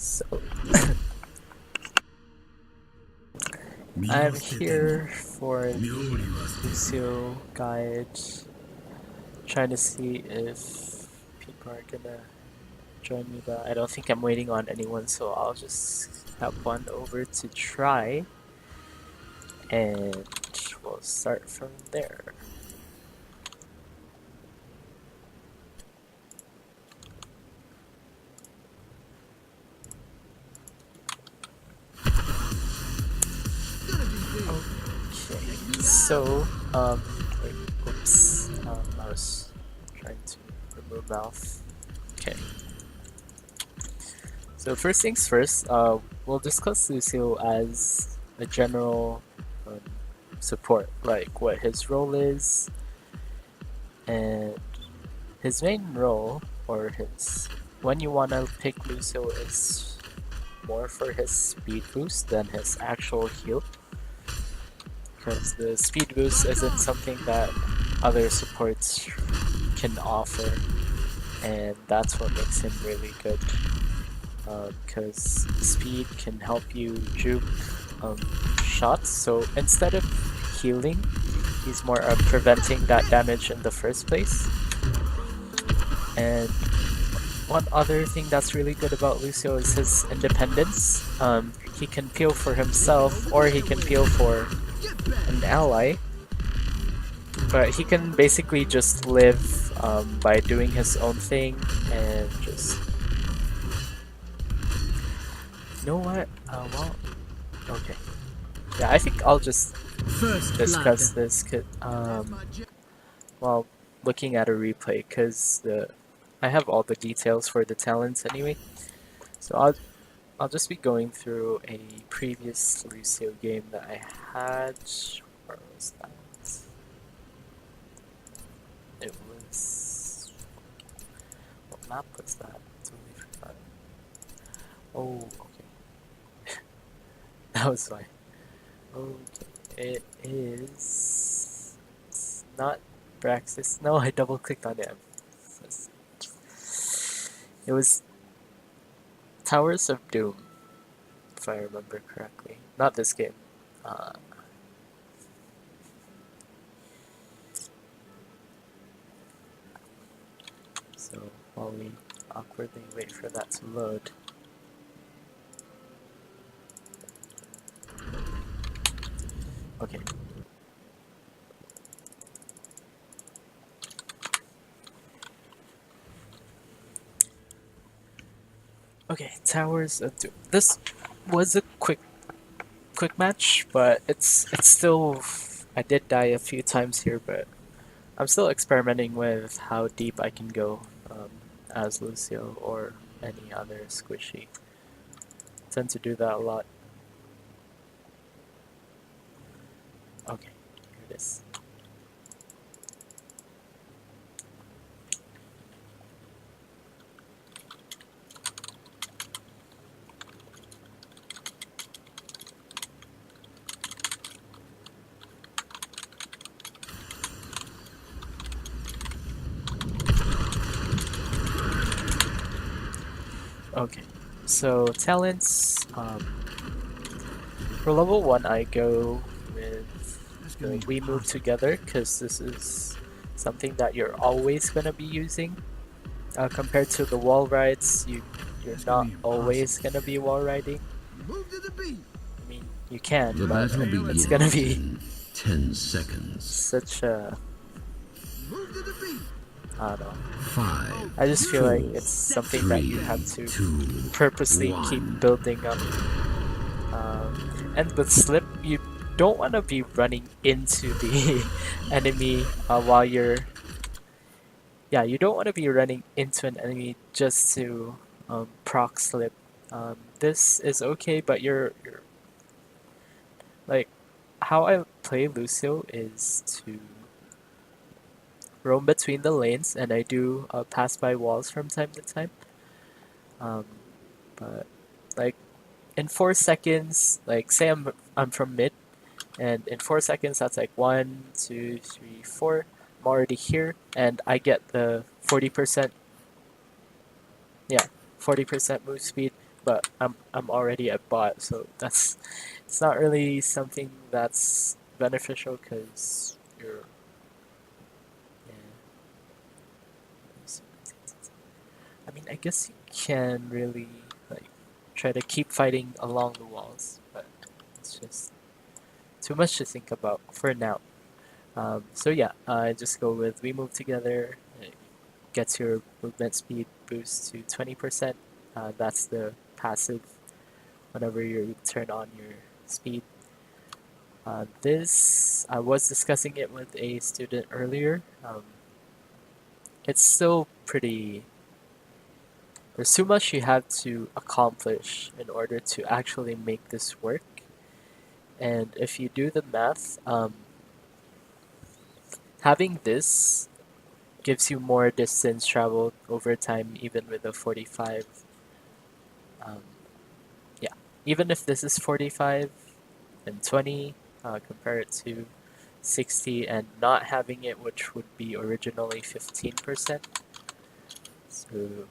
So I'm here for the Lucio Guide, trying to see if people are gonna join me, but I don't think I'm waiting on anyone, so I'll just hop on over to try, and we'll start from there. Okay, so, wait, oops, I was trying to remove mouth. Okay. So first things first, we'll discuss Lucio as a general um, support, like what his role is, and his main role, or his when you wanna pick Lucio is more for his speed boost than his actual heal, because the speed boost isn't something that other supports can offer, and that's what makes him really good. Because speed can help you juke shots, so instead of healing, he's more of preventing that damage in the first place. And one other thing that's really good about Lucio is his independence. He can peel for himself, or he can peel for an ally, but he can basically just live by doing his own thing and just... You know what? Well, okay. Yeah, I think I'll just discuss this while looking at a replay, because I have all the details for the talents anyway. So I'll just be going through a previous Lucio game that I had. Where was that? It was... What map was that? Totally forgot. Oh, okay. That was fine. Okay, it is... It's not Braxis. No, I double clicked on it. It was Towers of Doom, if I remember correctly. Not this game. So while we awkwardly wait for that to load. Okay. Okay, Towers of Doom. This was a quick match, but it's still... I did die a few times here, but I'm still experimenting with how deep I can go as Lucio or any other squishy. I tend to do that a lot. Okay, here it is. Okay, so talents. For level 1, I go with the We Move Together, because this is something that you're always going to be using. Compared to the wall rides, you're not always going to be wall riding. I mean, you can, but it's going to be 10 seconds. Such a... I don't know. 5. I just feel like it's something that you have to purposely keep building up. And with Slip, you don't want to be running into the enemy while you're... Yeah, you don't want to be running into an enemy just to proc Slip. This is okay, but you're... Like, how I play Lucio is to roam between the lanes, and I do pass by walls from time to time. But like in 4 seconds, like say I'm from mid, and in 4 seconds that's like 1, 2, 3, 4. I'm already here, and I get the 40%. Yeah, 40% move speed but I'm already at bot, so it's not really something that's beneficial because you're yeah. I mean, I guess you can really like try to keep fighting along the walls, but it's just too much to think about for now. So yeah, I just go with we move together. It gets your movement speed boost to 20%. That's the passive whenever you turn on your speed. This I was discussing it with a student earlier. It's still pretty. There's too much you have to accomplish in order to actually make this work. And if you do the math, having this gives you more distance traveled over time, even with a 45. Um, yeah, even if this is 45 and 20, compare it to 60 and not having it, which would be originally 15%. So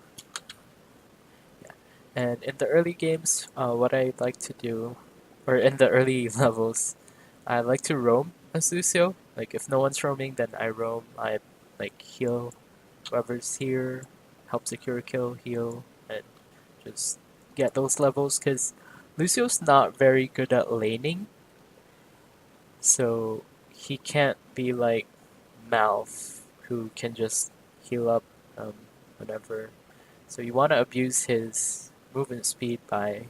yeah, and in the early games, what I like to do, or in the early levels, I like to roam as Lucio. Like if no one's roaming, then I roam. I like heal whoever's here, help secure a kill, heal, and just get those levels. Cause Lucio's not very good at laning, so he can't be like Mouth, who can just heal up um, whenever. So you want to abuse his movement speed by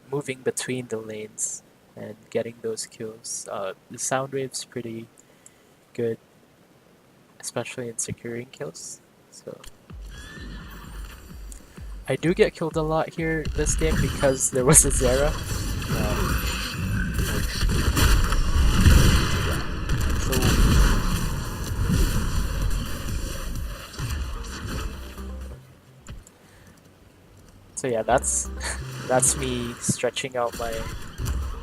moving between the lanes and getting those kills. The sound wave's pretty good, especially in securing kills. So I do get killed a lot here this game because there was a Zera. So yeah, that's me stretching out my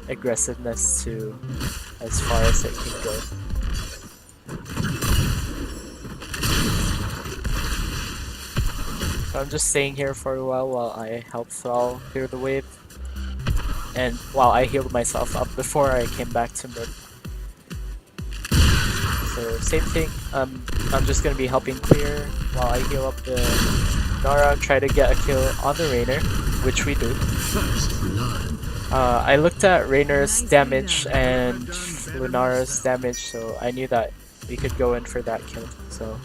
aggressiveness to as far as it can go. So I'm just staying here for a while I help Thrall clear the wave, and while I healed myself up before I came back to mid. So same thing, I'm just gonna be helping clear while I heal up the Nara, try to get a kill on the Rainer, which we do. I looked at Rainer's damage and Lunara's damage, so I knew that we could go in for that kill. So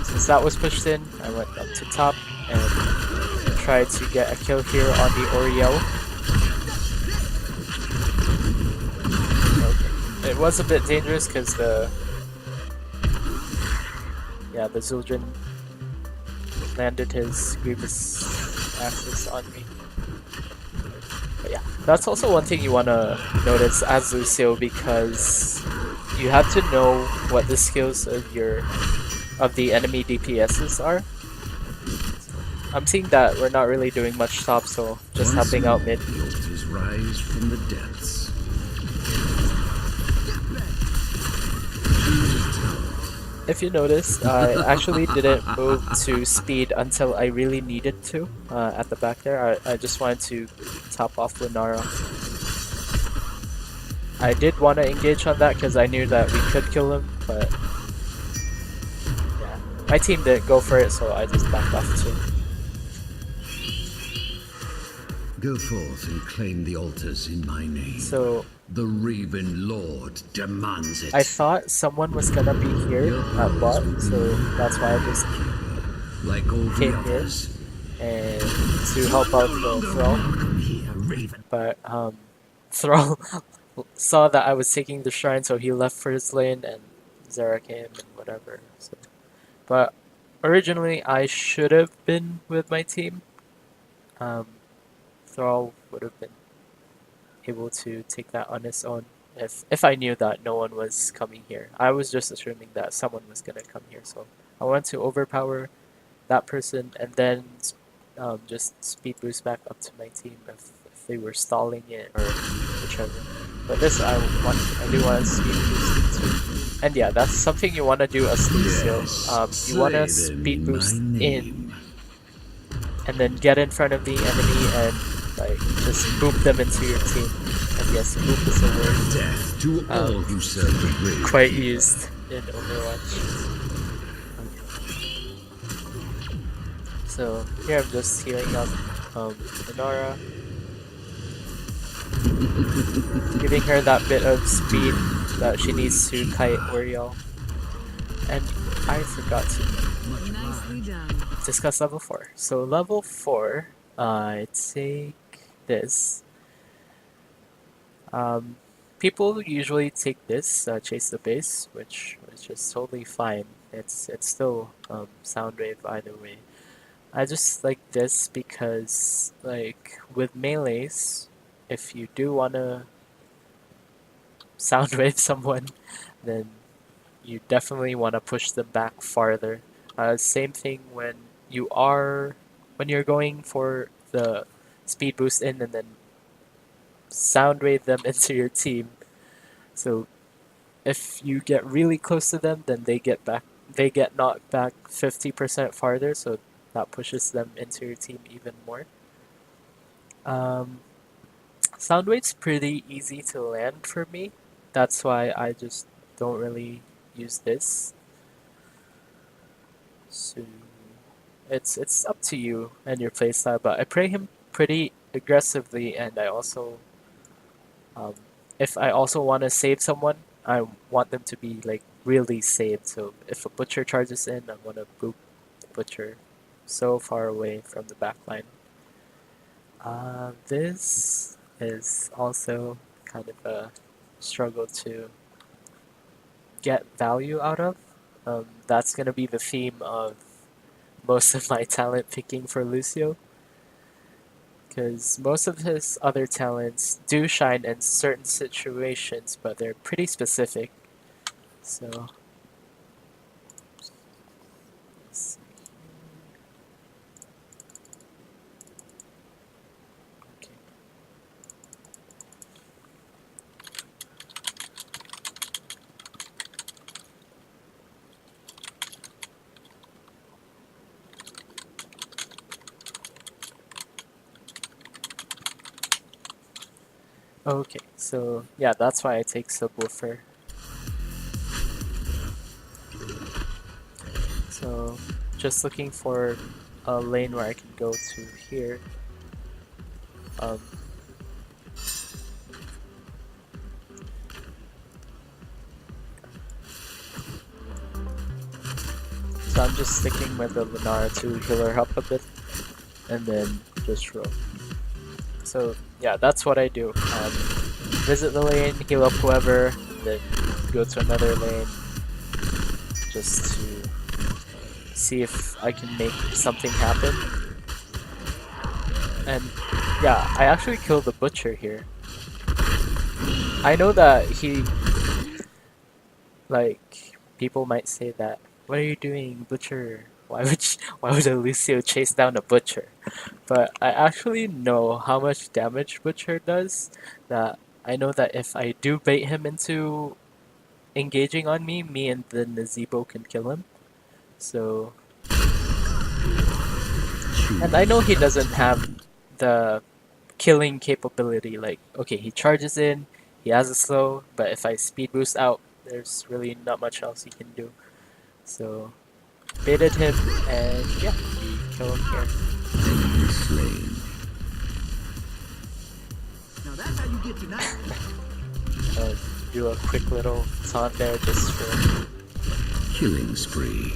since that was pushed in, I went up to top and tried to get a kill here on the Oriel. Okay. It was a bit dangerous because the Zildjian landed his Grievous Axis on me. But yeah, that's also one thing you want to notice as Lucio, because you have to know what the skills of the enemy DPSs are. I'm seeing that we're not really doing much top, so just helping out mid. Rise from the depths. If you noticed, I actually didn't move to speed until I really needed to at the back there. I just wanted to top off Lunara. I did want to engage on that because I knew that we could kill him, but yeah, my team didn't go for it, so I just backed off too. Go forth and claim the altars in my name. So the Raven Lord demands it. I thought someone was gonna be here at bot, so that's why I just came here and to help out the Thrall. But Thrall saw that I was taking the shrine, so he left for his lane, and Zera came and whatever. So, but originally I should have been with my team. Thrall would have been able to take that on his own if I knew that no one was coming here. I was just assuming that someone was gonna come here, so I wanted to overpower that person and then just speed boost back up to my team if they were stalling it or whichever. But this I do want to speed boost too. And yeah, that's something you want to do as Lucio. You want to speed boost in and then get in front of the enemy and Like, just boop them into your team. And yes, boop is a word Death to all who serve the brave quite keeper. used in Overwatch. So here I'm just healing up Inara, giving her that bit of speed that she needs to kite Oriel. And I forgot to Nicely done. discuss level 4. So level 4, I take this. People usually take this, Chase the Base, which is totally fine. It's still Soundwave either way. I just like this because, like, with melees, if you do wanna Soundwave someone, then you definitely want to push them back farther. Same thing when you're going for the speed boost in and then Soundwave them into your team. So if you get really close to them, then they get knocked back 50% farther, so that pushes them into your team even more. Um, Soundwave's pretty easy to land for me. That's why I just don't really use this. So it's up to you and your playstyle, but I play him pretty aggressively, and I also um, if I also want to save someone, I want them to be like really saved. So if a butcher charges in, I want to boop the butcher so far away from the back line. This is also kind of a struggle to get value out of. That's gonna be the theme of most of my talent picking for Lucio, because most of his other talents do shine in certain situations, but they're pretty specific. So, let's see. Okay. Okay, so yeah, that's why I take Subwoofer. So, just looking for a lane where I can go to here. Um, so I'm just sticking with the Lunara to heal her up a bit, and then just roll. So yeah, that's what I do. Visit the lane, heal up whoever, then go to another lane just to see if I can make something happen. And yeah, I actually killed the butcher here. I know that people might say that, what are you doing, butcher? Why would a Lucio chase down a butcher? But I actually know how much damage butcher does. That I know that if I do bait him into engaging on me, me and the Nazebo can kill him. So, and I know he doesn't have the killing capability. Like, okay, he charges in, he has a slow, but if I speed boost out, there's really not much else he can do. So, baited him, and yeah, we kill him here. Enemy slain. Now that's how you get tonight. Do a quick little taunt there just for Killing spree.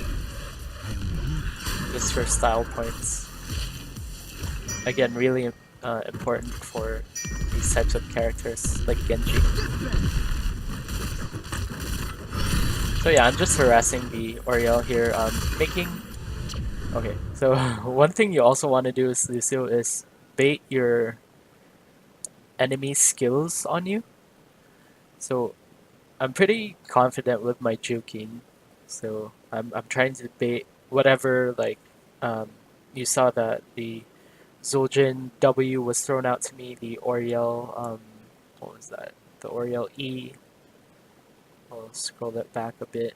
style points. Again, really important for these types of characters like Genji. So yeah, I'm just harassing the Oriel here, making... Okay, so one thing you also want to do is, Lucio, is bait your enemy skills on you. So I'm pretty confident with my juking, so I'm trying to bait whatever, like, you saw that the Zul'jin W was thrown out to me, the Oriel, what was that? The Oriel E. I'll scroll it back a bit.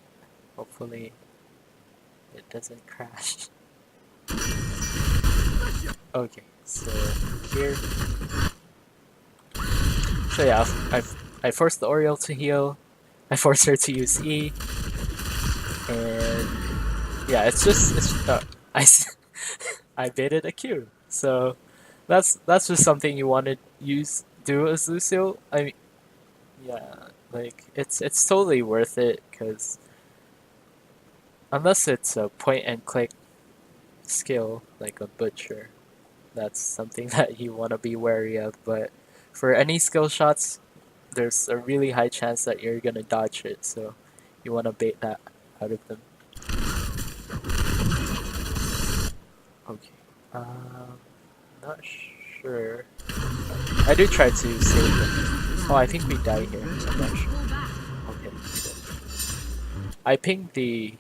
Hopefully it doesn't crash. Okay, So here. So yeah, I forced the Oriole to heal. I forced her to use E, and yeah, I I baited a Q. So that's just something you want to do as Lucio. I mean, yeah, like it's totally worth it because unless it's a point and click skill like a butcher, that's something that you want to be wary of. But for any skill shots, there's a really high chance that you're gonna dodge it, so you want to bait that out of them. Okay. Not sure. I do try to save them. Oh, I think we die here. I'm not sure. Okay. Good. I pinged the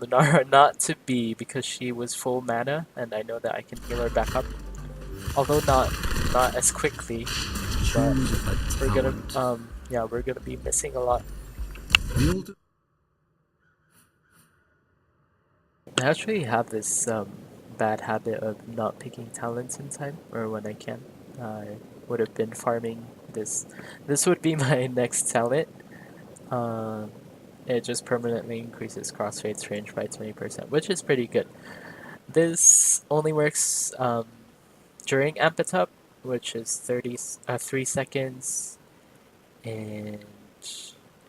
Lunara not to B because she was full mana, and I know that I can heal her back up. Although not as quickly, but Choose a we're gonna talent. yeah, we're gonna be missing a lot. The altar. I actually have this bad habit of not picking talents in time, or when I can. I would have been farming this. This would be my next talent. Um, it just permanently increases crossfade's range by 20%, which is pretty good. This only works during amp it up, which is 3 seconds, and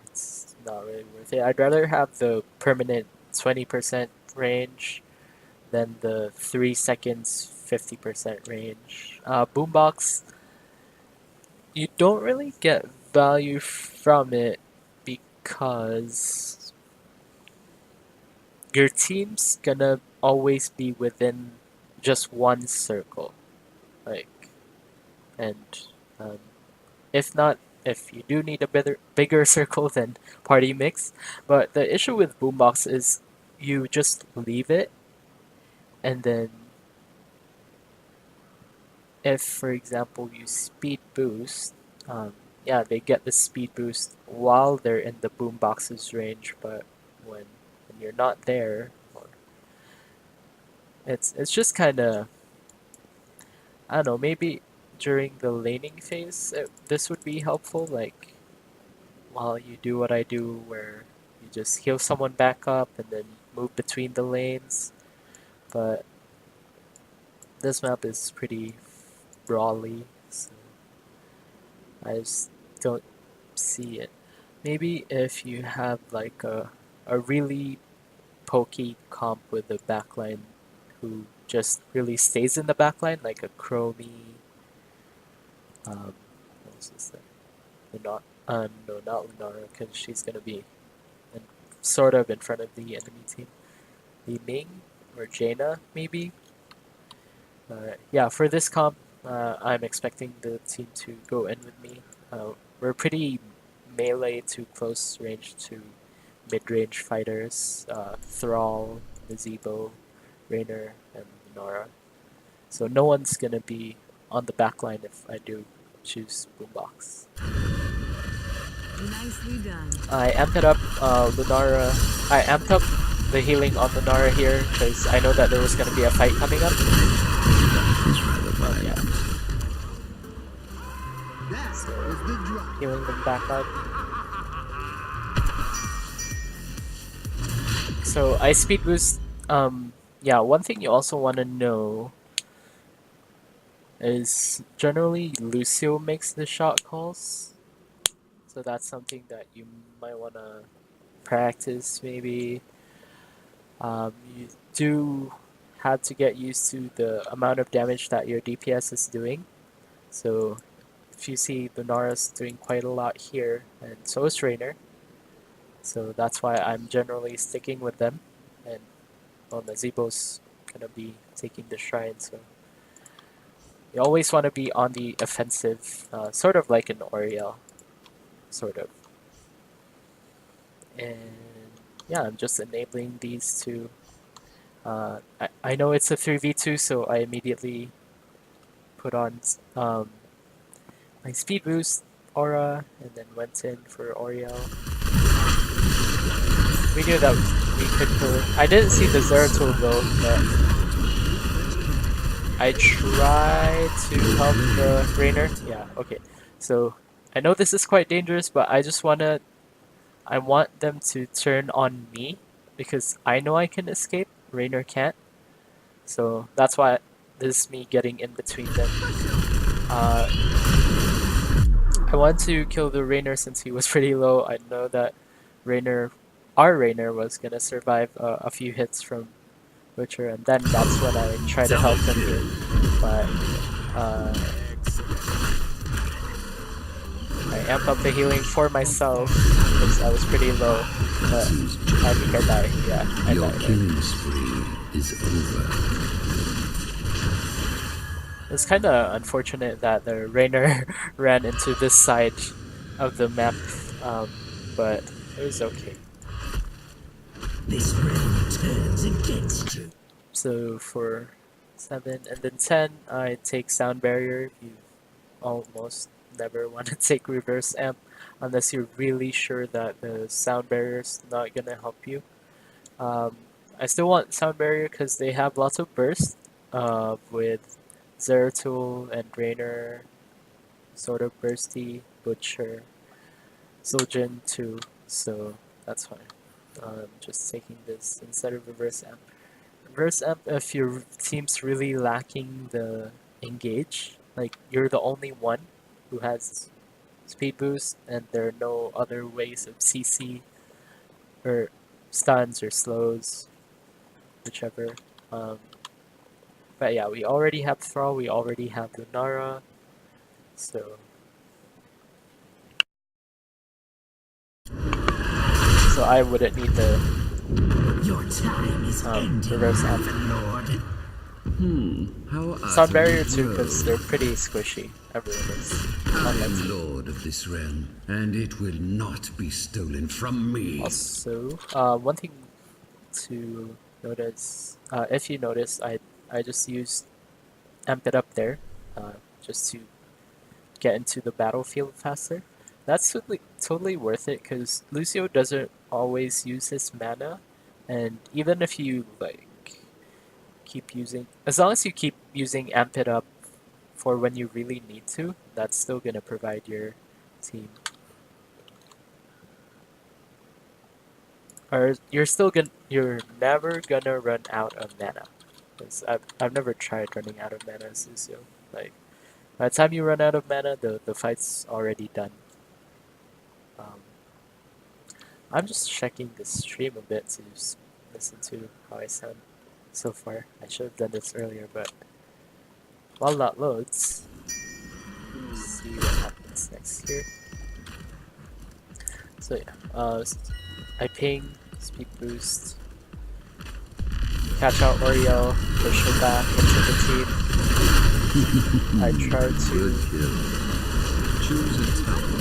it's not really worth it. I'd rather have the permanent 20% range than the 3 seconds 50% range. Boombox, you don't really get value from it because your team's gonna always be within just one circle. Like, and um, if not, if you do need a bigger circle, then party mix. But the issue with Boombox is you just leave it, and then if, for example, you speed boost, yeah, they get the speed boost while they're in the boombox's range, but when you're not there, or it's just kind of, I don't know, maybe during the laning phase, this would be helpful. Like while you do what I do, where you just heal someone back up and then move between the lanes. But this map is pretty brawly, so I just don't see it. Maybe if you have like a really pokey comp with a backline who just really stays in the backline, like a Chromie, what was this thing? No, not Lunara, because she's gonna be in, sort of in front of the enemy team. Li Ming or Jaina, maybe. Yeah, for this comp, I'm expecting the team to go in with me. We're pretty melee to close range to mid-range fighters, Thrall, Nazebo, Raynor, and Nora. So no one's gonna be on the backline if I do choose Boombox. Nicely done. I amped it up Lunara. I amped up the healing on Lunara here because I know that there was gonna be a fight coming up. It's rather Yeah, violent. That so was the drop. healing them back up. So I speed boost. Yeah, one thing you also want to know is generally Lucio makes the shot calls. So that's something that you might want to practice maybe. You do have to get used to the amount of damage that your DPS is doing. So if you see Lunara's doing quite a lot here, and so is Trainer. So that's why I'm generally sticking with them. And well, Nazebo's gonna be taking the shrine, so you always want to be on the offensive, sort of like an Oriel, sort of. And yeah, I'm just enabling these two. I know it's a 3v2, so I immediately put on my speed boost aura and then went in for Oriel. We knew that we could kill it. I didn't see the Zeratul though, but I try to help the Rainer. Yeah, okay. So I know this is quite dangerous, but I want them to turn on me because I know I can escape. Rainer can't. So that's why this is me getting in between them. I want to kill the Rainer since he was pretty low. I know that our Rainer was gonna survive a few hits from Butcher, and then that's when I try to help him here. But I amp up the healing for myself because I was pretty low. But I think I died. Yeah, I Your died. killing spree is over. It's kind of unfortunate that the Rainer ran into this side of the map, but it was okay. This realm turns against you. So for 7 and then 10, I take Sound Barrier. You almost never want to take Reverse Amp unless you're really sure that the Sound Barrier is not going to help you. I still want Sound Barrier because they have lots of burst with Zeratul and Rainer, sort of bursty, Butcher, Soljin too, so that's fine. Just taking this instead of Reverse Amp. Reverse Amp if your team's really lacking the engage, like you're the only one who has speed boost and there are no other ways of CC or stuns or slows, whichever. But yeah, we already have Thrall, we already have Lunara, so I wouldn't need the Your time is ending, Reverse Amp. Lord. How Sound Barrier utterly too, because they're rogue. pretty squishy. Everyone is. I Unlike am lord of this realm, and it will not be stolen from me. Also, one thing to notice, if you notice, I just used Amp It Up there, just to get into the battlefield faster. That's totally worth it because Lucio doesn't always use his mana, and even if you like keep using, as long as you keep using Amp It Up for when you really need to, that's still gonna provide your team. Or you're never gonna run out of mana. Because I've never tried running out of mana as Lucio. Like, by the time you run out of mana, the fight's already done. Um, I'm just checking the stream a bit to listen to how I sound so far. I should have done this earlier, but while that loads, let's see what happens next here. So yeah, I ping, speed boost, catch out Oriel, push her back into the team. I try to... Good kill. Choose a tower.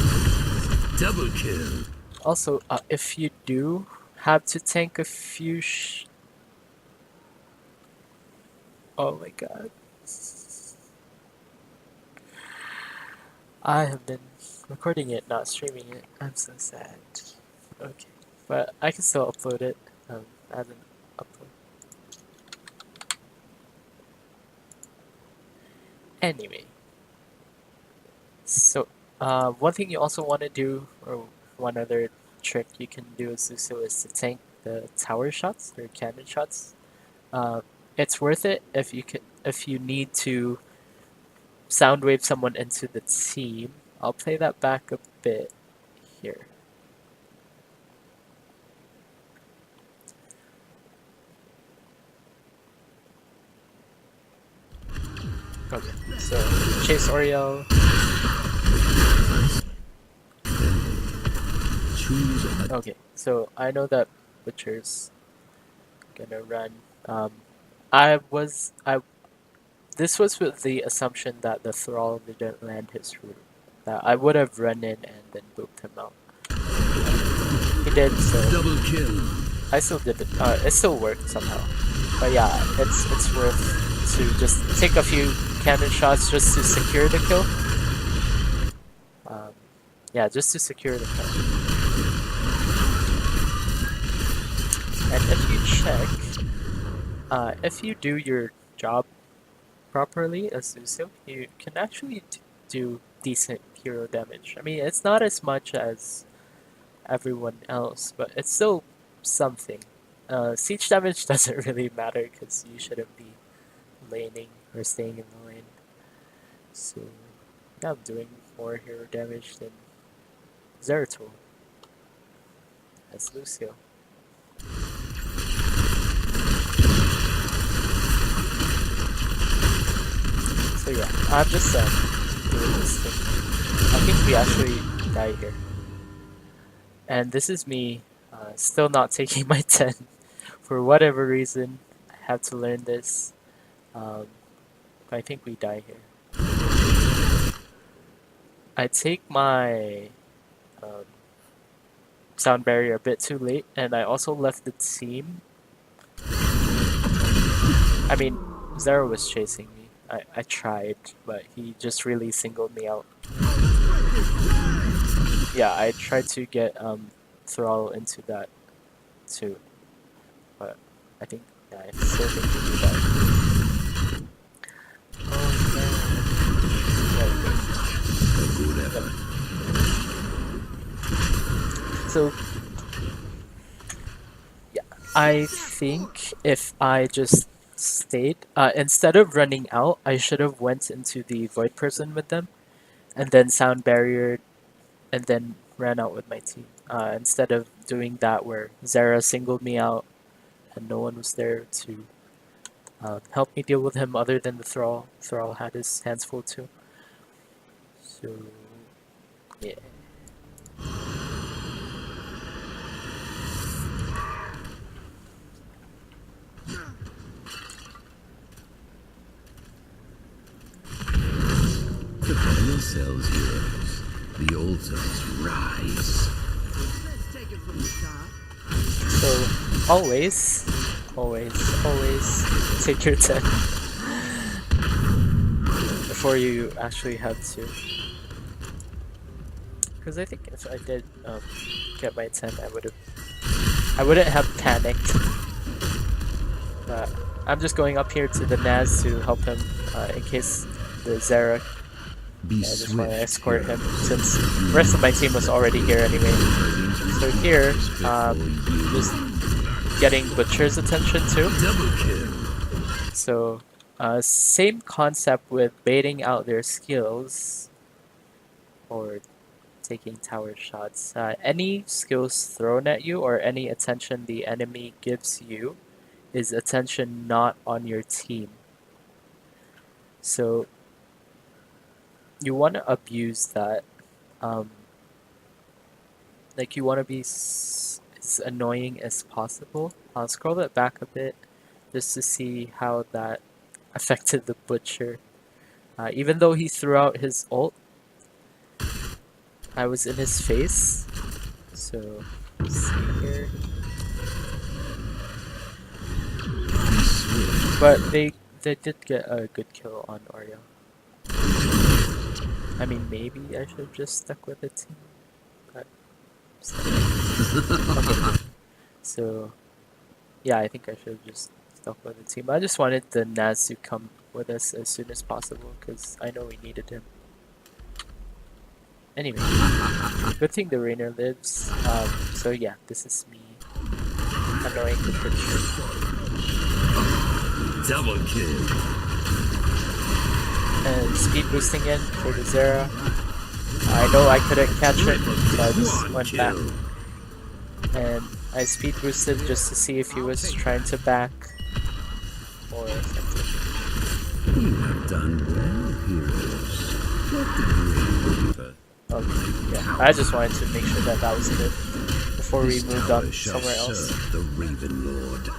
Double kill. Also, if you do have to tank a few oh my god. I have been recording it, not streaming it. I'm so sad. Okay. But I can still upload it as an upload. Anyway. So, one thing you also want to do, or one other trick you can do as Lucio is to tank the tower shots or cannon shots. It's worth it if you need to soundwave someone into the team. I'll play that back a bit here. Okay, so chase Oriel. Choose a Okay, so I know that Butcher's gonna run. This was with the assumption that the Thrall didn't land his route. That I would have run in and then booped him out. He did, so double kill. I still did it. It still worked somehow. But yeah, it's worth to just take a few cannon shots just to secure the kill. Yeah, just to secure the kill. And if you check, if you do your job properly as Lucio, you can actually do decent hero damage. I mean, it's not as much as everyone else, but it's still something. Siege damage doesn't really matter because you shouldn't be laning or staying in the lane. So, yeah, I'm doing more hero damage than Zeratul as Lucio. So yeah, I'm just doing this thing. I think we actually die here. And this is me still not taking my 10. For whatever reason, I have to learn this. Um, I think we die here. I take my sound barrier a bit too late, and I also left the team. I mean, Zero was chasing me. I tried, but he just really singled me out. Yeah, I tried to get Thrall into that too, but I think I still think we do that. So yeah, I think if I just stayed, instead of running out, I should have went into the Void Person with them, and then sound barriered, and then ran out with my team. Instead of doing that where Zara singled me out and no one was there to help me deal with him other than the Thrall. Thrall had his hands full too. So yeah. Prepare yourselves, heroes. The altars rise. Let's take it from the top. So always take your 10 before you actually have to. Because I think if I did get my 10, I wouldn't have panicked. But I'm just going up here to the Naz to help him in case the Zera. Be I just want to swift, escort him heroes. since the rest of my team was already here anyway. So here, just getting Butcher's attention too. Double kill. So same concept with baiting out their skills or taking tower shots. Any skills thrown at you or any attention the enemy gives you is attention not on your team. So you want to abuse that. Like you want to be as annoying as possible. I'll scroll it back a bit just to see how that affected the Butcher. Even though he threw out his ult, I was in his face. So, let's see here. But they did get a good kill on Oreo. I mean, maybe I should have just stuck with the team. But okay. So, yeah, I think I should have just stuck with the team. I just wanted the Naz to come with us as soon as possible because I know we needed him. Anyway, good thing the Rainer lives. So yeah, this is me annoying the picture. Double kill. And speed boosting in for the Zera. I know I couldn't catch him, so I just went back. And I speed boosted just to see if he was trying to back or something. You have done well, heroes. Let the grave reaper. Okay, yeah. I just wanted to make sure that that was good before we This moved tower on shall somewhere else. serve the Raven Lord.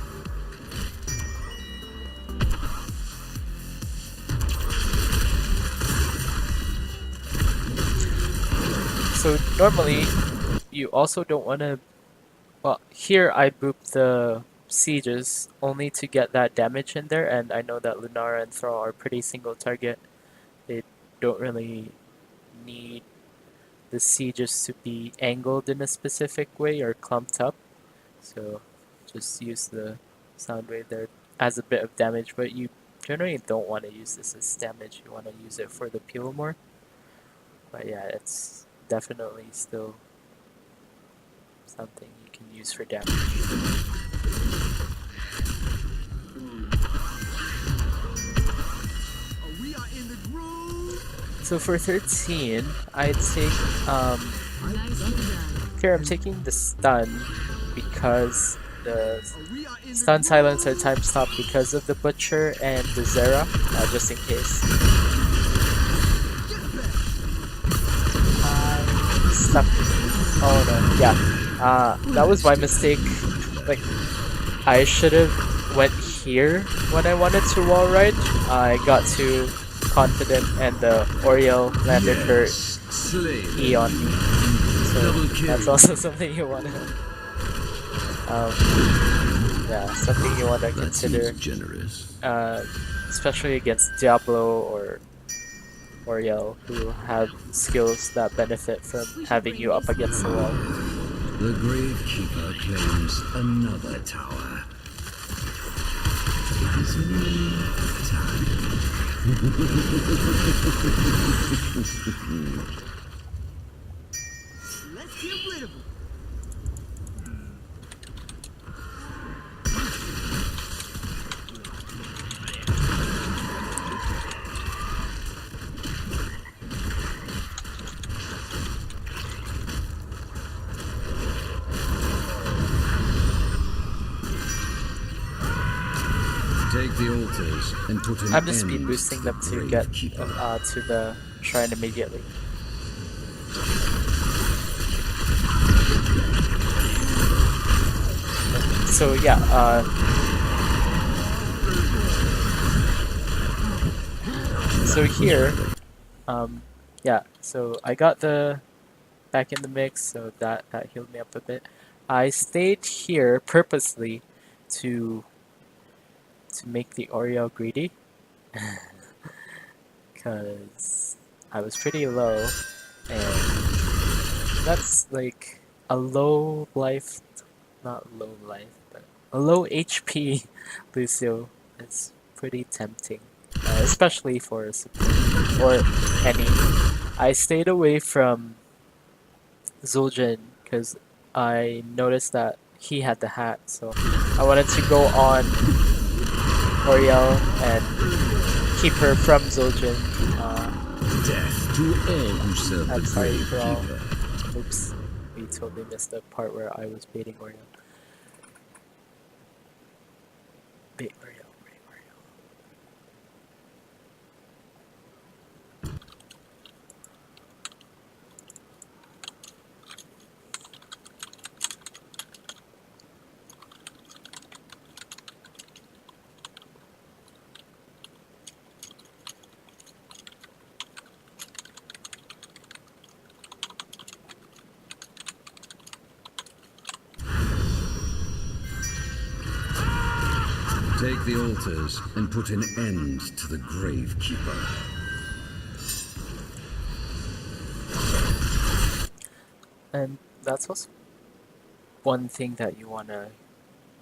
So normally, you also don't want to. Well, here I boop the sieges only to get that damage in there, and I know that Lunara and Thrall are pretty single target. They don't really need the sieges to be angled in a specific way or clumped up. So just use the sound wave there as a bit of damage, but you generally don't want to use this as damage. You want to use it for the peel more. But yeah, it's definitely still something you can use for damage. We are in the groove. So for 13, I take here I'm taking the stun because the stun silence are time stop because of the butcher and the Zera, just in case. I stuck. Oh no, yeah. That was my mistake. Like, I should have went here when I wanted to wall ride. I got too confident and the Oriel landed her E on me. So that's also something you wanna something you wanna consider. Generous. Especially against Diablo or Oriel, who have skills that benefit from having you up against the wall. The Gravekeeper claims another tower. Gives me time. Let's get rid of him. Take the altars and put an I'm just end speed boosting to them the to get Gravekeeper. to the shrine immediately. So yeah, so here, yeah, so I got the back in the mix, so that healed me up a bit. I stayed here purposely to make the Oriel greedy, because I was pretty low, and that's like a low life, not low life, but a low HP Lucio is pretty tempting, especially for a support or any. I stayed away from Zul'jin because I noticed that he had the hat, so I wanted to go on Oriel and keep her from Zul'jin. Death to all who serve I'm the sorry for all. Gravekeeper. Oops, we totally missed the part where I was baiting Oriel. Bait Oriel, bait Oriel. Take the altars and put an end to the Gravekeeper. And that's also one thing that you want to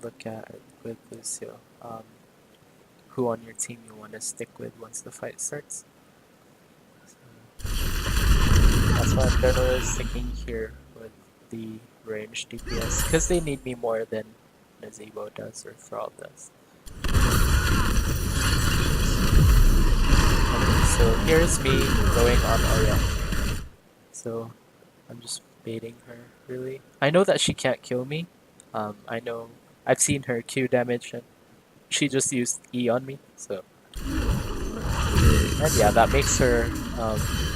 look at with Lucio. Who on your team you want to stick with once the fight starts. So that's why I'm generally sticking here with the range DPS, because they need me more than Nazebo does or Thrall does. So here's me going on Oriel. So I'm just baiting her, really. I know that she can't kill me. I know I've seen her Q damage and she just used E on me, so. And yeah, that makes her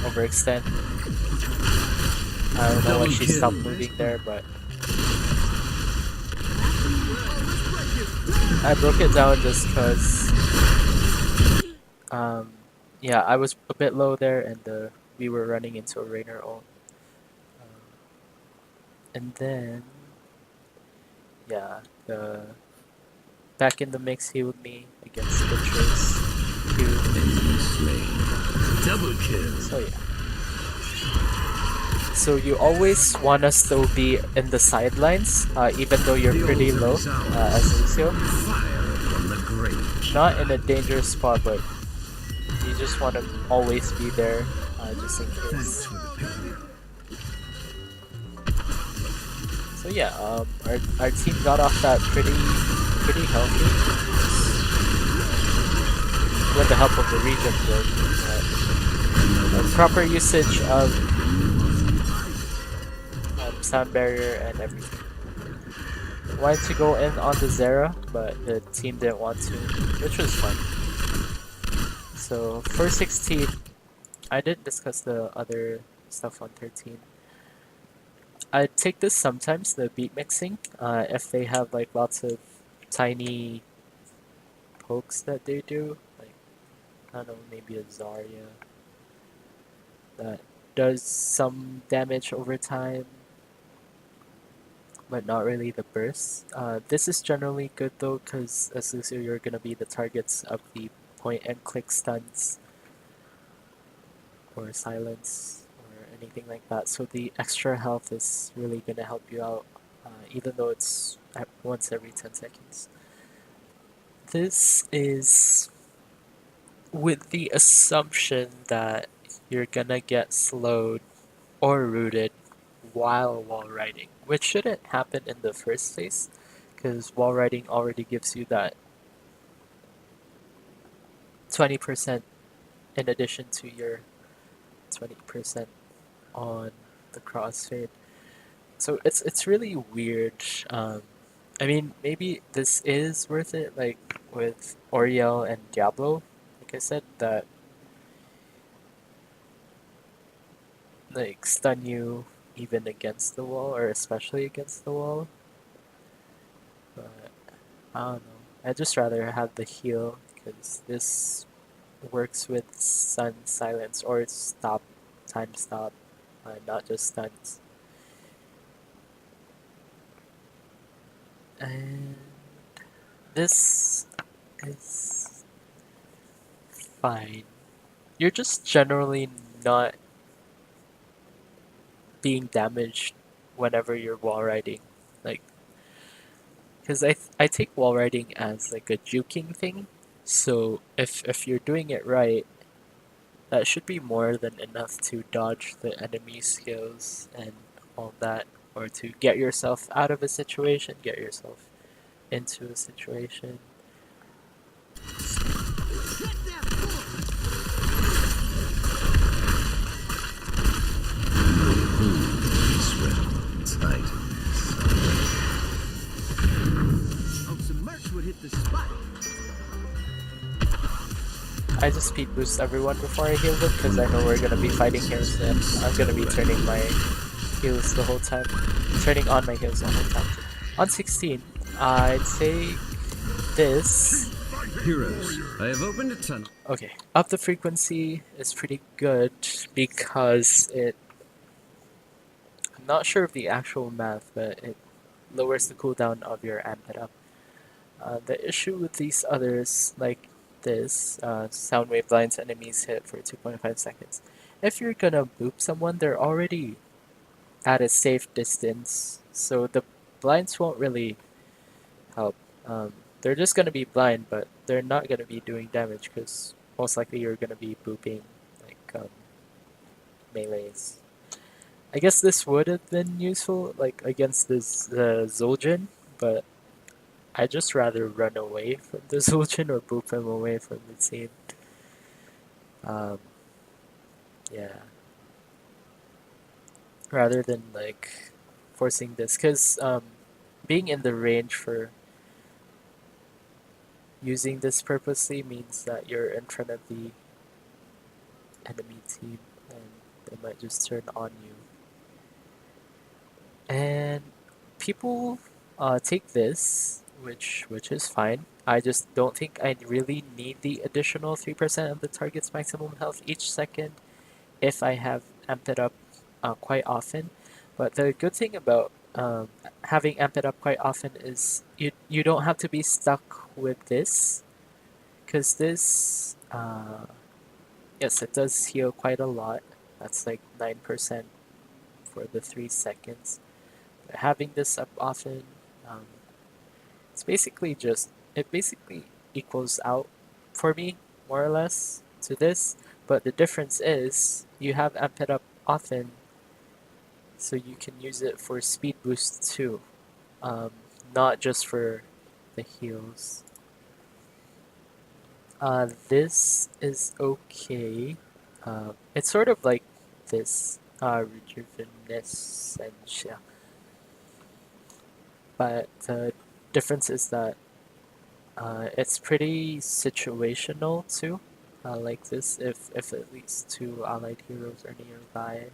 overextend. I don't know when she stopped moving there, but I broke it down just because yeah, I was a bit low there and we were running into a Rainer ult. And then yeah, the back in the mix healed me against Butcher's Q. Double kill. So yeah. So you always want to still be in the sidelines, even though you're pretty low, as Lucio. Fire on the Gravekeeper. not in a dangerous spot, but you just want to always be there, just in Thanks case. for the pick-me-up. So yeah, our team got off that pretty healthy with the help of the regen build. Proper usage of sound barrier and everything. Wanted to go in on the Zera, but the team didn't want to, which was fun. So for 16, I didn't discuss the other stuff on 13. I take this sometimes, the beat mixing, if they have like lots of tiny pokes that they do, like, I don't know, maybe a Zarya that does some damage over time, but not really the burst. This is generally good though, because as Lucio, you're going to be the targets of the point and click stuns or silence or anything like that. So the extra health is really going to help you out, even though it's at once every 10 seconds. This is with the assumption that you're gonna get slowed or rooted while wall riding, which shouldn't happen in the first place, because wall riding already gives you that 20% in addition to your 20% on the crossfade. So it's really weird. I mean, maybe this is worth it, like with Oriel and Diablo. Like I said, that like stun you even against the wall, or especially against the wall. But I don't know. I'd just rather have the heal, because this works with stun silence or stop, time stop, not just stuns. And this is fine. You're just generally not being damaged whenever you're wall riding. Like, because I take wall riding as like a juking thing. So if you're doing it right, that should be more than enough to dodge the enemy skills and all that, or to get yourself out of a situation, get yourself into a situation. This realm tight. Oh, some merch would hit the spot. I just speed boost everyone before I heal them, because I know we're gonna be fighting here soon. I'm gonna be turning my heals the whole time, turning on my heals the whole time. On 16, I'd say this. Heroes, I have opened a tunnel. Okay, up the frequency is pretty good because I'm not sure of the actual math, but it lowers the cooldown of your amp it up. The issue with these others, like this, sound wave blinds enemies hit for 2.5 seconds. If you're gonna boop someone, they're already at a safe distance, so the blinds won't really help. They're just gonna be blind, but they're not gonna be doing damage, because most likely you're gonna be booping like melees. I guess this would have been useful, like against this Zul'jin, but I just rather run away from the Zul'jin or boop him away from the team. Um, yeah, rather than like forcing this, because being in the range for using this purposely means that you're in front of the enemy team and they might just turn on you. And people take this, which is fine. I just don't think I really need the additional 3% of the target's maximum health each second if I have amped it up quite often. But the good thing about having amped it up quite often is you don't have to be stuck with this, because this, yes, it does heal quite a lot. That's like 9% for the 3 seconds. Having this up often, it's basically just, it basically equals out for me, more or less, to this. But the difference is you have Amp It Up often, so you can use it for speed boost too, not just for the heals. This is okay. It's sort of like this Rejuvenescencia, but the difference is that it's pretty situational too. Like this, if at least 2 allied heroes are nearby.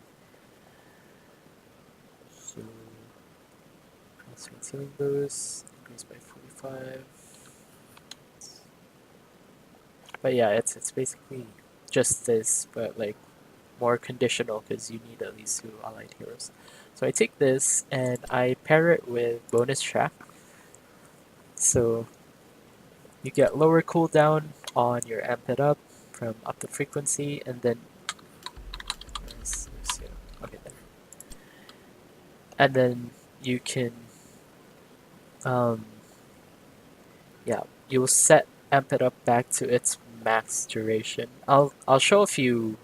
So, crossfit healing boost, increase by 45. But yeah, it's basically just this, but like more conditional because you need at least 2 allied heroes. So I take this and I pair it with bonus track. So you get lower cooldown on your Amp It Up from up the frequency, and then where's Lucio? Okay, there. And then you can yeah, you'll set Amp It Up back to its max duration. I'll show a few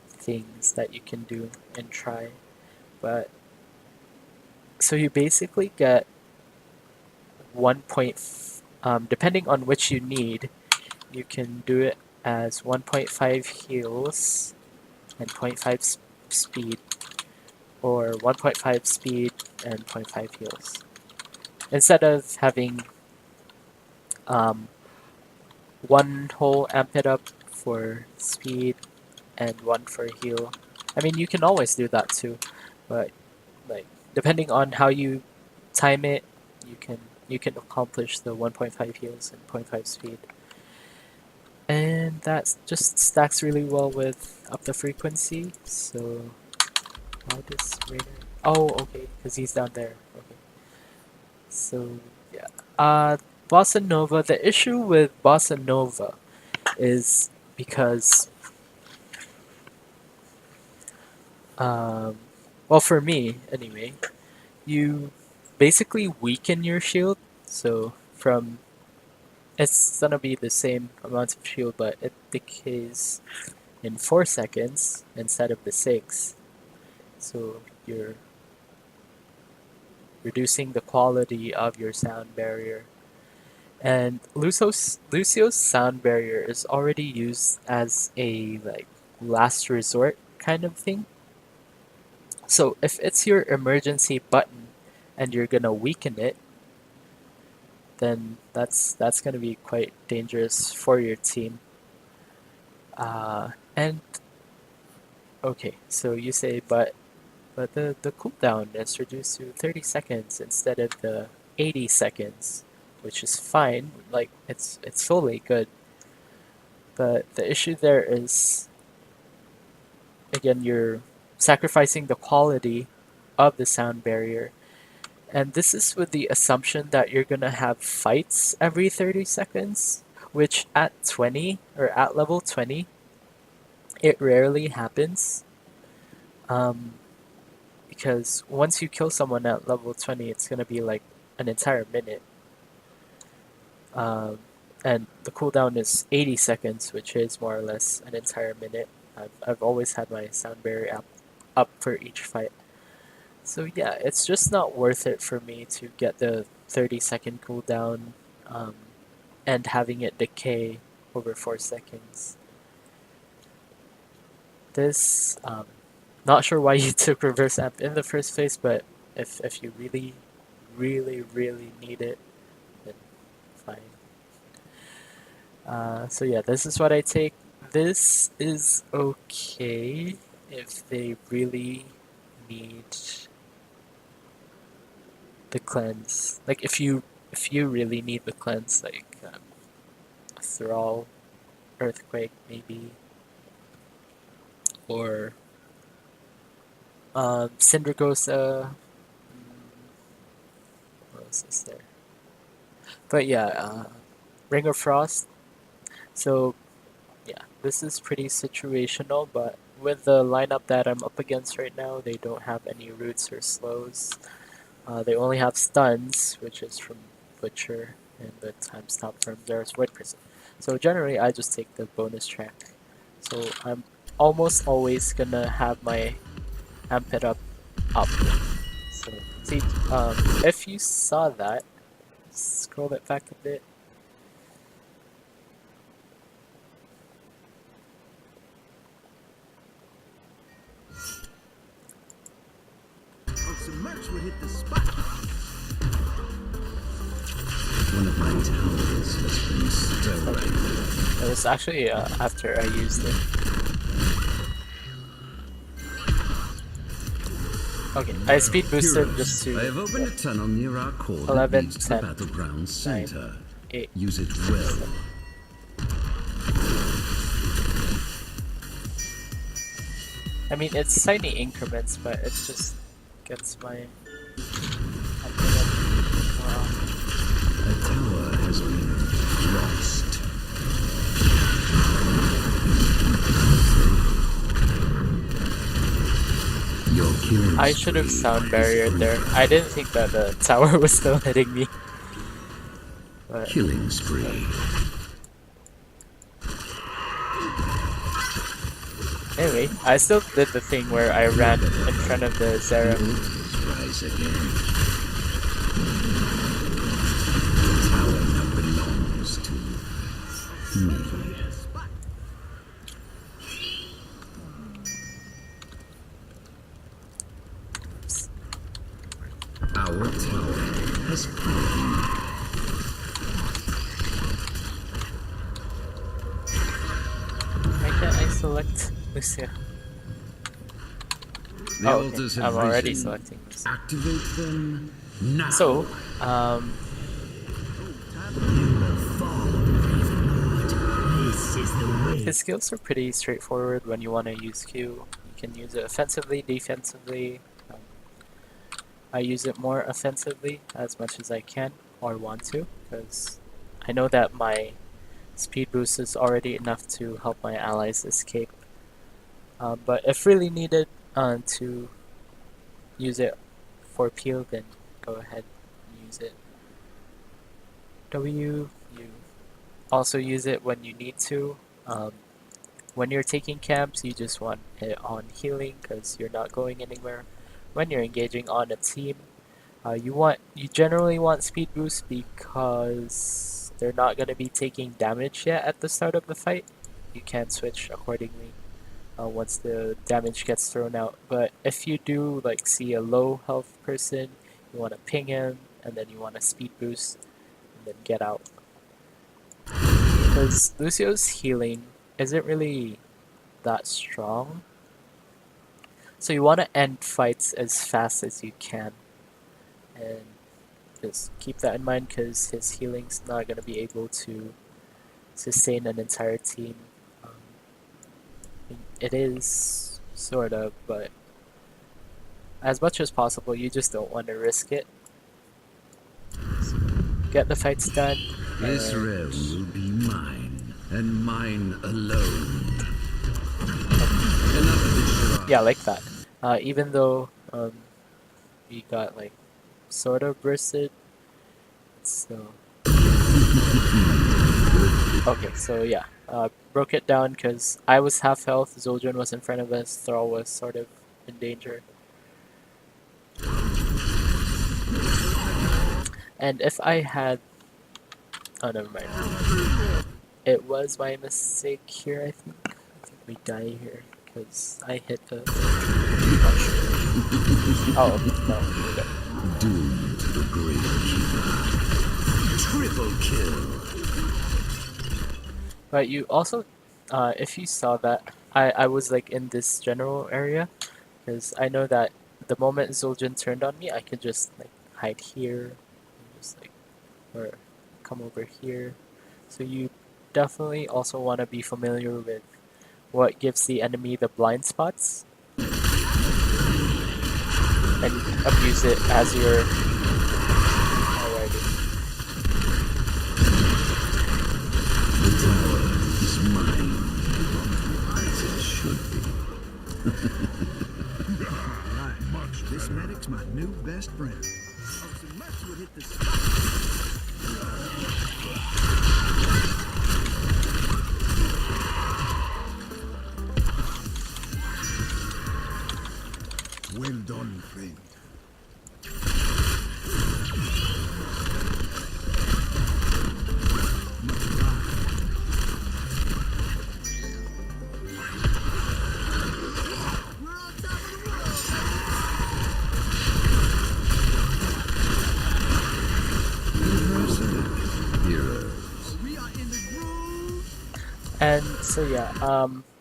things that you can do and try, but so you basically get depending on which you need, you can do it as 1.5 heals and 0.5 speed, or 1.5 speed and 0.5 heals. Instead of having one whole Amp It Up for speed and one for heal. I mean, you can always do that too, but like depending on how you time it, you can you can accomplish the 1.5 heals and 0.5 speed. And that just stacks really well with up the frequency. So how does Rainer? Oh, okay, because he's down there. Okay. So yeah. Bossa Nova. The issue with Bossa Nova is because well, for me anyway, you basically weaken your shield. So from it's gonna be the same amount of shield, but it decays in 4 seconds instead of the 6. So you're reducing the quality of your sound barrier. And Lucio's sound barrier is already used as a like last resort kind of thing. So if it's your emergency button and you're gonna weaken it, then that's gonna be quite dangerous for your team. And okay, so you say, but the cooldown is reduced to 30 seconds instead of the 80 seconds, which is fine. Like it's fully good. But the issue there is, again, you're sacrificing the quality of the sound barrier. And this is with the assumption that you're gonna have fights every 30 seconds, which at 20 or at level 20, it rarely happens. Because once you kill someone at level 20, it's gonna be like an entire minute. Um, and the cooldown is 80 seconds, which is more or less an entire minute. I've always had my sound barrier up for each fight. So yeah, it's just not worth it for me to get the 30-second cooldown and having it decay over 4 seconds. This, not sure why you took reverse amp in the first place, but if you really, really, really need it, then fine. So yeah, this is what I take. This is okay if they really need the cleanse. Like if you really need the cleanse, like Thrall, Earthquake maybe, or Syndragosa. What else is there? But yeah, Ring of Frost. So yeah, this is pretty situational, but with the lineup that I'm up against right now, they don't have any roots or slows. They only have stuns, which is from Butcher. and the time stop from Zera's Void Prison. So generally, I just take the bonus track. So I'm almost always gonna have my amp it up. So see, if you saw that, scroll it back a bit. Oh, some merch would hit the spot. One of my towers has been stolen. It was actually after I used it. Okay, I speed boosted Heroes, just to I have opened a tunnel near our core that 11, leads to 10, the battleground center. 8. Use it well. I mean, it's tiny increments, but it just gets my. A tower has been lost. Your killing I should have spree sound is barriered there. I didn't think that the tower was still hitting me. But killing spree. anyway, I still did the thing where I ran in front of the Zera. Rise again. The tower now belongs to me. Our tower has fallen. Why can't I select Lucio? The Oh, altars okay. have I'm already risen. selecting Lucio. Activate them now. So, You will fall, Ravenlord. This is the way. his skills are pretty straightforward when you want to use Q. You can use it offensively, defensively. I use it more offensively as much as I can or want to, because I know that my speed boost is already enough to help my allies escape. But if really needed to use it for peel, then go ahead and use it. W, you also use it when you need to. When you're taking camps, you just want it on healing because you're not going anywhere. When you're engaging on a team, you generally want speed boost because they're not going to be taking damage yet at the start of the fight. You can switch accordingly once the damage gets thrown out. But if you do like see a low health person, you want to ping him and then you want to speed boost and then get out. Because Lucio's healing isn't really that strong. So you want to end fights as fast as you can. And just keep that in mind because his healing's not going to be able to sustain an entire team. It is, sort of, but as much as possible, you just don't want to risk it. So get the fights done. This realm will be mine, and mine alone. Enough of this charade. Yeah, like that. Even though we got like sort of bursted, it's still okay. So yeah, broke it down because I was half health, Zoldran was in front of us, Thrall was sort of in danger. And if I had, oh never mind. It was my mistake here. I think we die here because I hit the. Oh no, we're good. Doomed to the great keeper. Triple kill. But you also, if you saw that, I was like in this general area, because I know that the moment Zul'jin turned on me, I could just like hide here, just like, or come over here. So you definitely also want to be familiar with what gives the enemy the blind spots, and abuse it as you're already. The tower is mine, as it should be. Right. This medic's my new best friend. Oh, some merch would hit the spot. Well done, friend. We're on top of the world. Heroes. We are in the groove. And so yeah,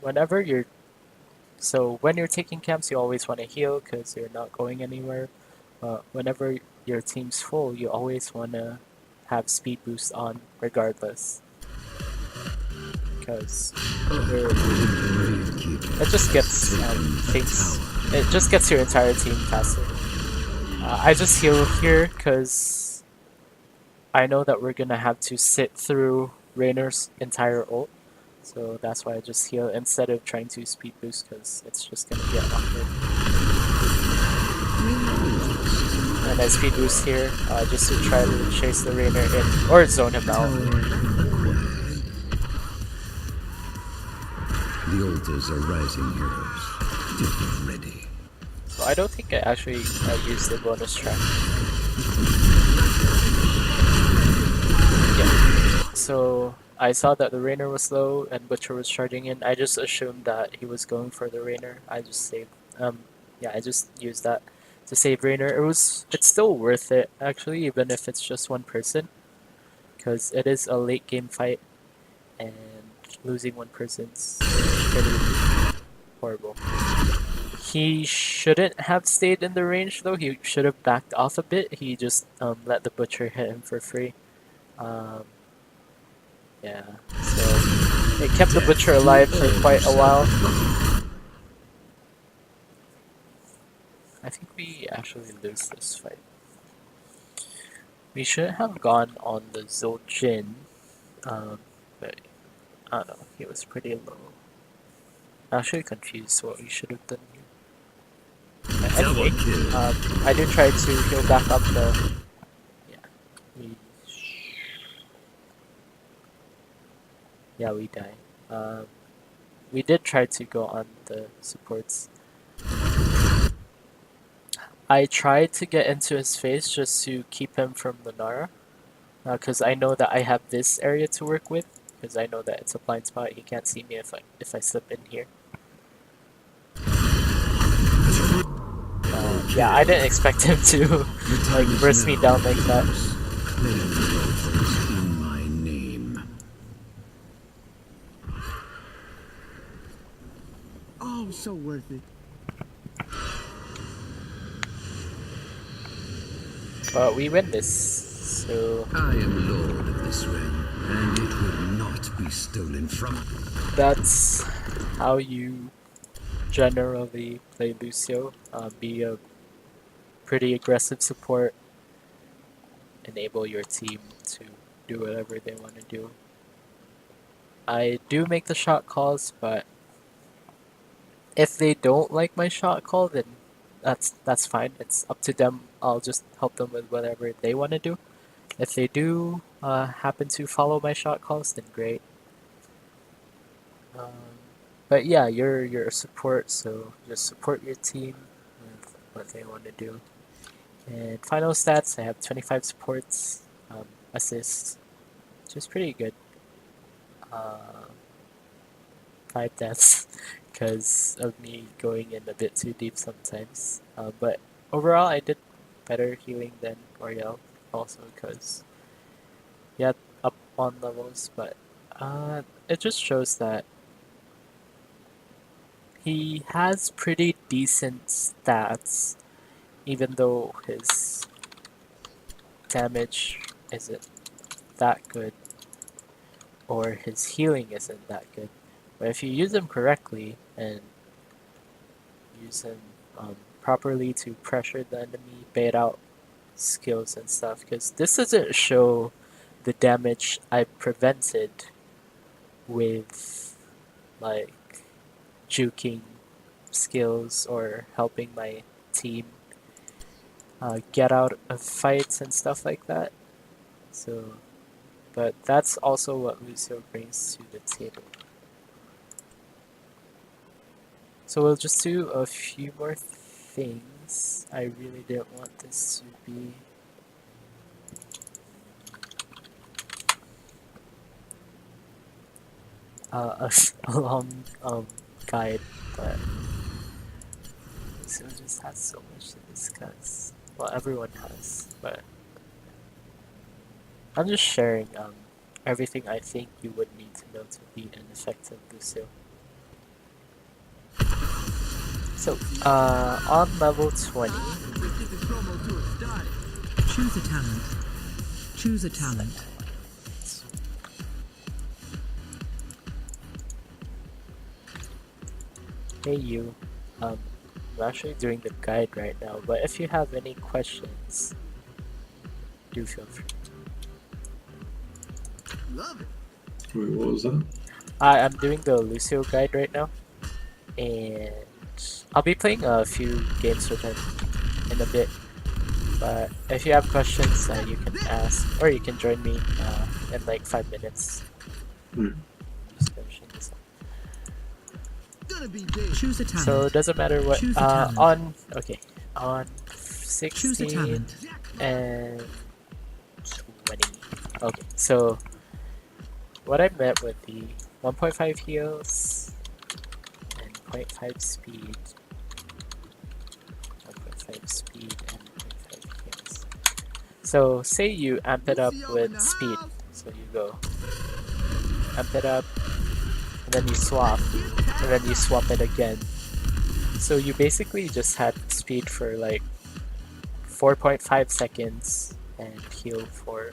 whenever you're when you're taking camps, you always want to heal because you're not going anywhere. Whenever your team's full, you always want to have speed boost on regardless, because it just gets things. It just gets your entire team faster. I just heal here because I know that we're gonna have to sit through Rainer's entire ult. So that's why I just heal instead of trying to speed boost because it's just gonna get awkward. And I speed boost here just to try to chase the Rainer in or zone him out. The altars are rising, heroes. Just get ready. So I don't think I actually used the bonus track. Yeah. So I saw that the Rainer was low and Butcher was charging in. I just assumed that he was going for the Rainer. I just saved. Yeah, I just used that to save Rainer. It's still worth it actually, even if it's just one person, because it is a late game fight, and losing one person's pretty horrible. He shouldn't have stayed in the range though. He should have backed off a bit. He just let the Butcher hit him for free. Yeah, so it kept the Butcher alive for quite a while. I think we actually lose this fight. We should have gone on the Zoljin, but I don't know, he was pretty low. I'm actually confused what we should have done here. But anyway, I did try to heal back up the... Yeah, we die. We did try to go on the supports. I tried to get into his face just to keep him from the Nara. Because I know that I have this area to work with. Because I know that it's a blind spot. He can't see me if I slip in here. Yeah, I didn't expect him to like burst me down like that. In my name. Oh, so worth it. But we win this, so I am lord of this realm, and it will not be stolen from me. that's how you generally play Lucio. Be a pretty aggressive support, enable your team to do whatever they want to do. I do make the shot calls, but if they don't like my shot call, then that's fine. It's up to them. I'll just help them with whatever they want to do. If they do happen to follow my shot calls, then great. But yeah, you're a support, so just support your team with what they want to do. And final stats, I have 25 supports, assists, which is pretty good. 5 deaths because of me going in a bit too deep sometimes. But overall, I did better healing than Oriel, also because yeah, up on levels. But it just shows that he has pretty decent stats, even though his damage isn't that good or his healing isn't that good. But if you use him correctly and use him properly to pressure the enemy, bait out skills and stuff, because this doesn't show the damage I prevented with like juking skills or helping my team get out of fights and stuff like that. So But that's also what Lucio brings to the table. So we'll just do a few more things. I really didn't want this to be a long guide, but Lucio just has so much to discuss. Well, everyone has, but I'm just sharing everything I think you would need to know to be an effective Lucio. So, on level 20, Choose a talent. Choose a talent. hey you, I'm actually doing the guide right now, but if you have any questions, do feel free. Love it. Wait, what was that? I'm doing the Lucio guide right now, and I'll be playing a few games with him in a bit. But if you have questions, you can ask, or you can join me in like 5 minutes. Just finishing this up. Gonna be big. Choose a talent. So it doesn't matter what. Choose a talent. On 16 Choose a talent. and 20. Okay, so what I meant with the 1.5 heals and 0.5 speed, 1.5 speed and 0.5 heals. So say you amp it up with speed. So you go amp it up, and then you swap, and then you swap it again. So you basically just had speed for like 4.5 seconds and heal for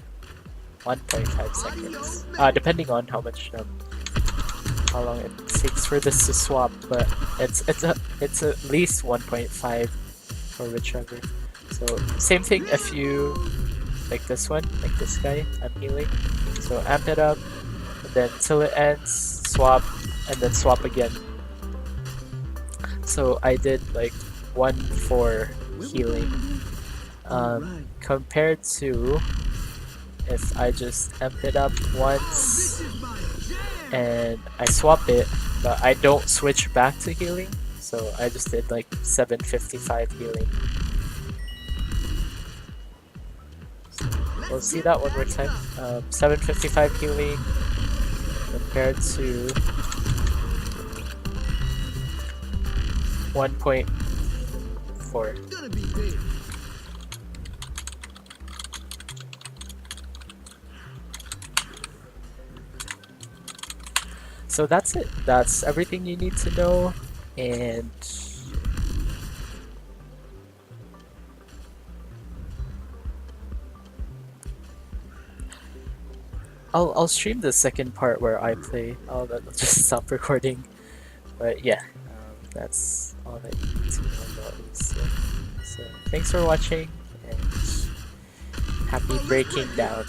1.5 seconds, depending on how how long it takes for this to swap. But it's at least 1.5 for whichever. So same thing if you like this one, like this guy, I'm healing. So amp it up, and then till it ends, swap, and then swap again. So I did like 1 for healing. Compared to if I just amp it up once and I swap it, but I don't switch back to healing, so I just did like 755 healing. So we'll see that one more time. 755 healing compared to 1.4. Gonna be big. So that's it. That's everything you need to know, and I'll stream the second part where I play. I'll just stop recording. But yeah, that's all that you need to know about Lucio. So thanks for watching, and happy breaking down.